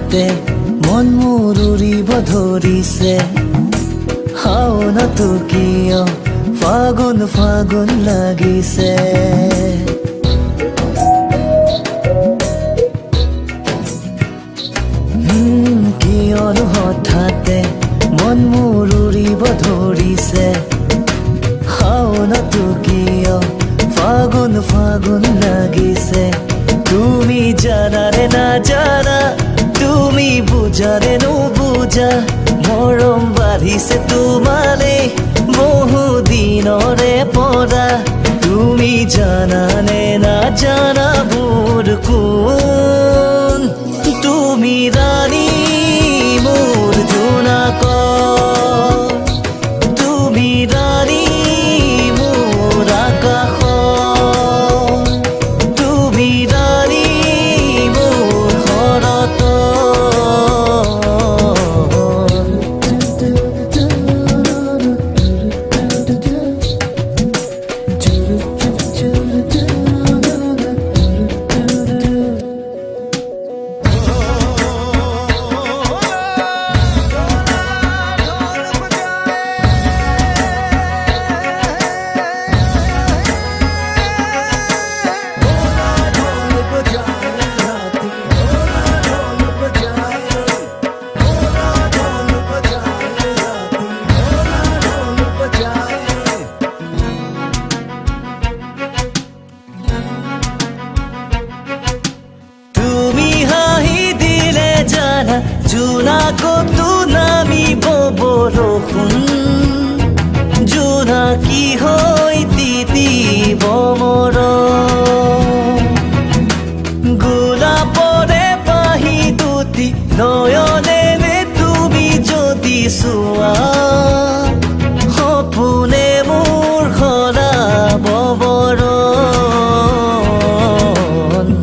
হঠাতে মন মোৰ উৰিব ধৰিছে শাওনতো কিয় ফাগুন ফাগুন লাগিছে কিয়নো হঠাতে মন মোৰ উৰিব ধৰিছে শাওনতো কিয় ফাগুন ফাগুন লাগিছে তুমি জানাৰে না জানা তুমি বুঝাৰে নুবুঝা মৰম বাঢ়িছে তোমালে বহু দিনৰে পৰা তুমি জানানে না জানা মোৰ কোন তুমি ৰাণী মোৰ জোনাকৰ তুমি ৰাণী মোৰ আকাশৰ তুমি ৰাণী মোৰ শৰতৰ জোনাকতো নামিব বৰষুণ জোনাকী হৈ তিতিব মৰম গোলাপৰে পাহি দুটি নয়নেৰে তুমি যদি চোৱা সপোনে মোৰ সৰাব বৰণ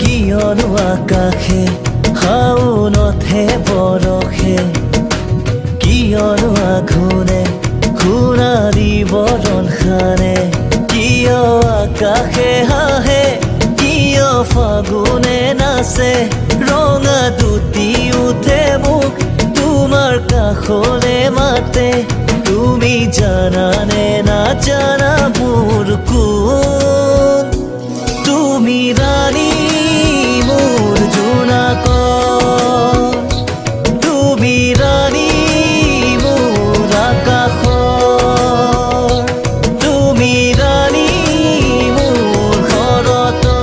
কিয়নো আকাশে শাওনতহে বৰষে কিয়নো আঘোণে সোণালী বৰণ সানে কিয় আকাশে হাঁহে কিয় ফাগুনে নাচে ৰঙা দুটি উঠে মোক তোমাৰ কাষলে মাতে তুমি জানানে নাজানা মোৰ কোন তুমি ৰাণী মোৰ জোনাকৰ তুমি ৰাণী মোৰ আকাশৰ তুমি ৰাণী মোৰ শৰতৰ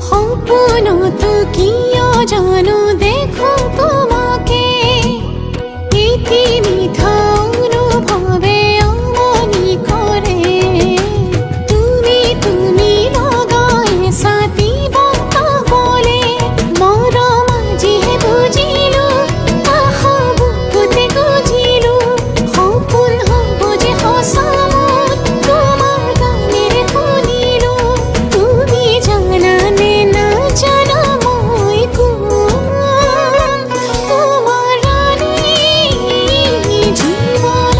সপোনতো কিয় জানো দেখো তোমাকে এটি মিঠা অনুভৱে আমনি কৰে তুমি তুমি লগাই ছাতিব কাবলে মৰম আজিহে বুজিলো আশা বুকুতে গুজিলো সপোন হ'ব যে সঁচা মোৰ তোমাৰ গানেৰে শুনিলো তুমি জানানে নাজানা মই কোন তোমাৰ ৰাণী জীৱনৰ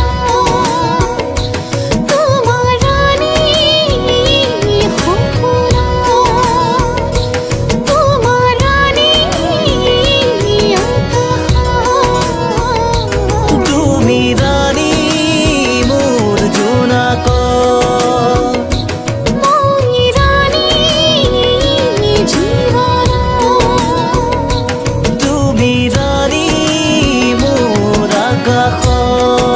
তোমাৰ ৰাণী সপোনৰ তোমাৰ ৰাণী আকাশৰ তুমি ৰাণী মোৰ জোনাকৰ মই ৰাণী জীৱনৰ তুমি ৰাণী মোৰ আকাশৰ